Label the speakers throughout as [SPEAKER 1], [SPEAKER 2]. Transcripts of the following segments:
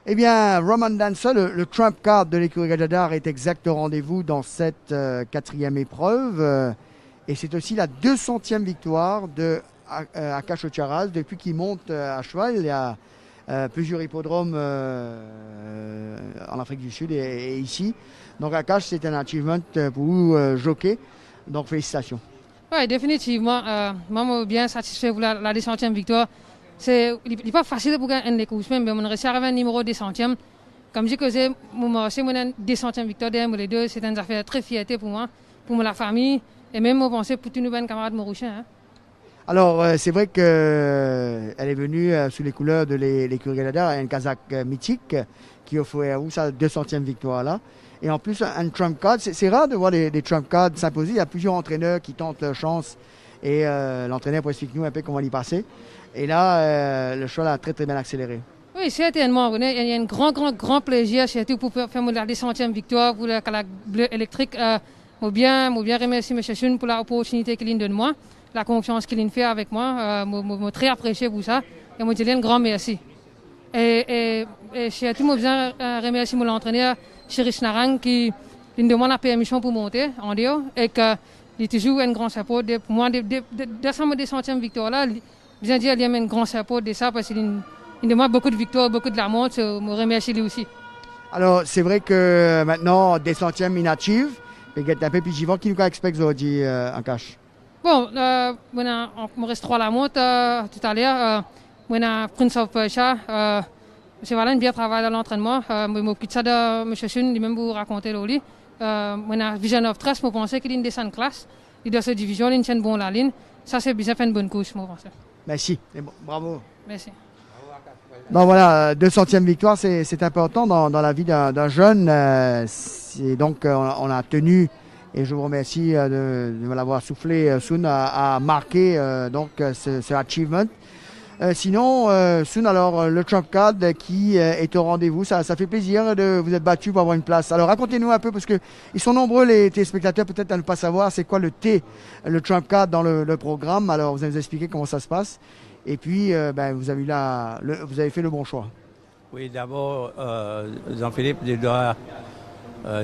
[SPEAKER 1] Eh bien, Roman Dancer, le trump card de l'écurie Gajadar, est exact au rendez-vous dans cette quatrième épreuve. Et c'est aussi la 200e victoire de Akash Ocharaz depuis qu'il monte à cheval. Il y a plusieurs hippodromes en Afrique du Sud et ici. Donc Akash, c'est un achievement pour vous, jockey. Donc félicitations.
[SPEAKER 2] Oui, définitivement. Moi, je suis bien satisfait pour la 200e victoire. Il n'est pas facile pour gagner les courses, mais on a réussi à arriver à un numéro 200e. Comme je dis que c'est mon 200e victoire derrière les deux, c'est une affaire très fierté pour moi, pour la famille, et même je pense pour tous nos bons camarades marocains. Hein.
[SPEAKER 1] Alors, c'est vrai qu'elle est venue sous les couleurs de l'écurie Gajadar, un Kazakh mythique qui offrait à vous sa 200e victoire là. Et en plus, un trump card, c'est rare de voir des trump cards s'imposer. Il y a plusieurs entraîneurs qui tentent leur chance et l'entraîneur pour expliquer nous un peu comment il passait. Et là, le cheval a très très bien accéléré.
[SPEAKER 2] Oui, certainement. Il y a un grand plaisir, surtout pour faire la 200e victoire pour la bleue électrique. Je bien remercier M. Sun pour l'opportunité qu'il donne moi, la confiance qu'il fait avec moi. Je très apprécié pour ça. Et je dis un grand merci. Et surtout, je bien remercier mon entraîneur, Chirish Narang, qui me demande la permission pour monter en dehors. Et qu'il est toujours un grand support. Pour moi, de cette 200e victoire-là, bien dire, il y a un grand support de ça parce qu'il demande beaucoup de victoires, beaucoup de l'amour. Je me remercie lui aussi.
[SPEAKER 1] Alors, c'est vrai que maintenant, 200e inachieve. Et il y a un peu plus de qui nous expecte aujourd'hui en cash.
[SPEAKER 2] Bon, il me reste 3 la montre tout à l'heure. On a Prince of Persia. C'est voilà, bien travaillé dans l'entraînement. Je m'occupe de ça de M. Sun, lui-même vous raconter le lit. On a Vision of Trust, je pense qu'il est une descente classe. Il doit se division, il tient bon la ligne. Ça, c'est bien fait une bonne course, je pense.
[SPEAKER 1] Merci, bravo.
[SPEAKER 2] Merci.
[SPEAKER 1] Donc voilà, 200e victoire, c'est important dans la vie d'un jeune. Donc on a tenu, et je vous remercie de l'avoir soufflé, Sun, à marquer donc ce achievement. Sinon, Sun, alors le trump card qui est au rendez-vous, ça fait plaisir de vous être battu pour avoir une place. Alors racontez-nous un peu, parce qu'ils sont nombreux les téléspectateurs peut-être à ne pas savoir c'est quoi le trump card dans le programme. Alors vous allez nous expliquer comment ça se passe. Et puis, vous avez fait le bon choix.
[SPEAKER 3] Oui, d'abord, Jean-Philippe, je dois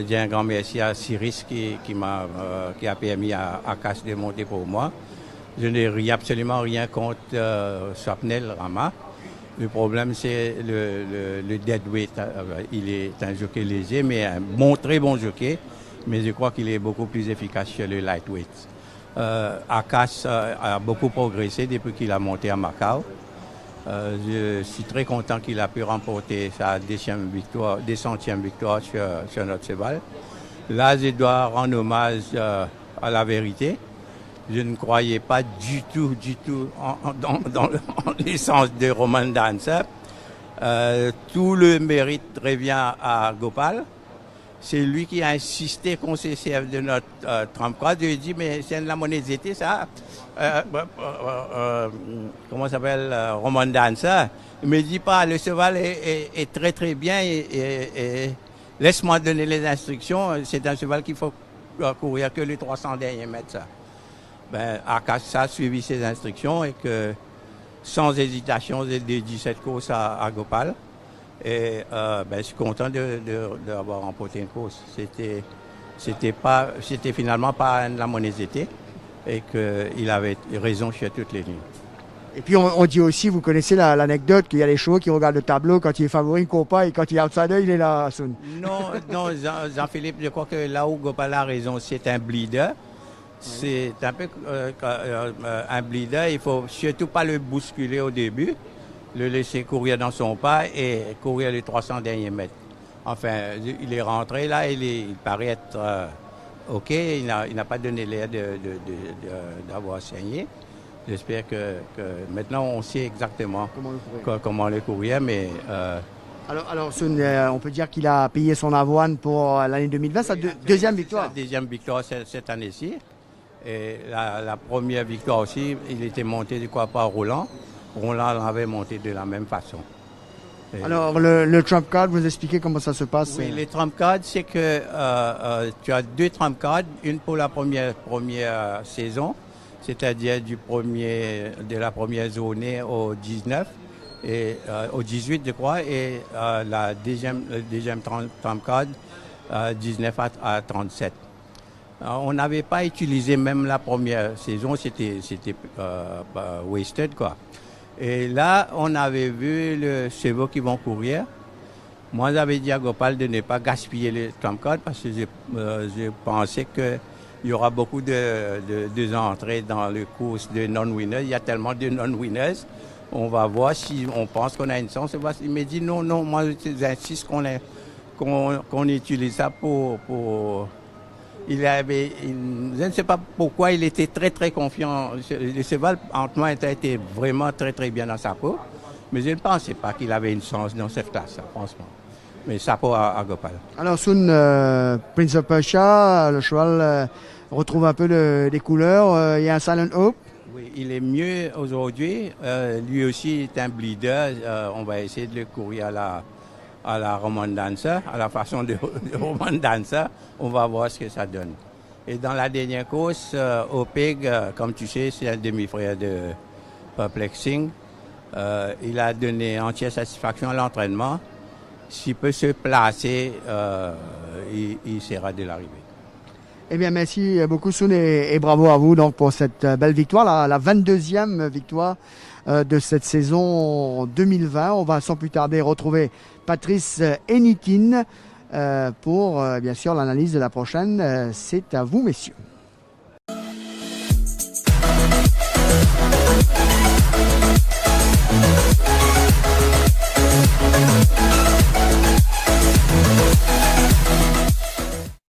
[SPEAKER 3] dire un grand merci à Cyrus qui a permis à Akash de monter pour moi. Je n'ai absolument rien contre Swapnel Rama. Le problème, c'est le deadweight. Il est un jockey léger, mais un très bon jockey. Mais je crois qu'il est beaucoup plus efficace sur le lightweight. Akash a beaucoup progressé depuis qu'il a monté à Macao. Je suis très content qu'il a pu remporter sa 200e victoire sur notre cheval. Là, je dois rendre hommage à la vérité. Je ne croyais pas du tout dans l'essence de Roman Dancer. Tout le mérite revient à Gopal. C'est lui qui a insisté qu'on se serve de notre trump card. Je lui ai dit, mais c'est de la monnaie zété, ça. Comment s'appelle Roman Dancer. Il me dit pas, le cheval est très très bien et laisse-moi donner les instructions. C'est un cheval qu'il faut courir que les 300 derniers mètres. Ça. Akash a suivi ses instructions et que sans hésitation, j'ai dit cette course à Gopal. Et je suis content d'avoir remporté une course. C'était finalement pas la monnaie zété et qu'il avait raison sur toutes les lignes.
[SPEAKER 1] Et puis on dit aussi, vous connaissez l'anecdote qu'il y a les chevaux qui regardent le tableau quand il est favori, il ne court pas et quand il est outsider, il est là.
[SPEAKER 3] Non, Jean-Philippe, je crois que là où Gopal a raison, c'est un bleeder. C'est un peu un bleeder. Il ne faut surtout pas le bousculer au début, le laisser courir dans son pas et courir les 300 derniers mètres. Enfin, il est rentré là, il paraît être OK. Il n'a pas donné l'air d'avoir saigné. J'espère que maintenant on sait exactement comment le courir, mais...
[SPEAKER 1] Alors Sun, on peut dire qu'il a payé son avoine pour l'année 2020, sa deuxième victoire.
[SPEAKER 3] Sa deuxième victoire cette année-ci. Et la première victoire aussi, il était monté de quoi par Roland. Roland l'avait monté de la même façon. Et
[SPEAKER 1] alors le trump card, vous expliquez comment ça se passe?
[SPEAKER 3] Oui, les trump cards, c'est que tu as 2 trump cards, une pour la première saison, c'est-à-dire de la première journée au 19, et, au 18, je crois, et le deuxième trump card, 19 à 37. On n'avait pas utilisé même la première saison, c'était wasted, quoi. Et là, on avait vu le chevaux qui vont courir. Moi, j'avais dit à Gopal de ne pas gaspiller les trump cards parce que je pensais qu'il y aura beaucoup de entrées dans le course de non-winners. Il y a tellement de non-winners. On va voir si on pense qu'on a une chance. Il m'a dit non, moi j'insiste qu'on utilise ça pour... je ne sais pas pourquoi il était très très confiant. Le cheval, entre moi, était vraiment très très bien dans sa peau. Mais je ne pensais pas qu'il avait une chance dans cette classe, franchement. Mais chapeau à Gopal.
[SPEAKER 1] Alors, Sun, Prince of Persia, le cheval retrouve un peu des couleurs. Il y a un Silent Hope.
[SPEAKER 3] Oui, il est mieux aujourd'hui. Lui aussi est un bleeder. On va essayer de le courir à la Roman Dancer, à la façon de Roman Dancer. On va voir ce que ça donne. Et dans la dernière course, Opeg, comme tu sais, c'est un demi-frère de Perplexing. Il a donné entière satisfaction à l'entraînement. S'il peut se placer, il sera de l'arrivée.
[SPEAKER 1] Eh bien, merci beaucoup, Sun, et bravo à vous donc, pour cette belle victoire, la 22e victoire de cette saison 2020. On va sans plus tarder retrouver Patrice Enitin pour, bien sûr, l'analyse de la prochaine. C'est à vous, messieurs.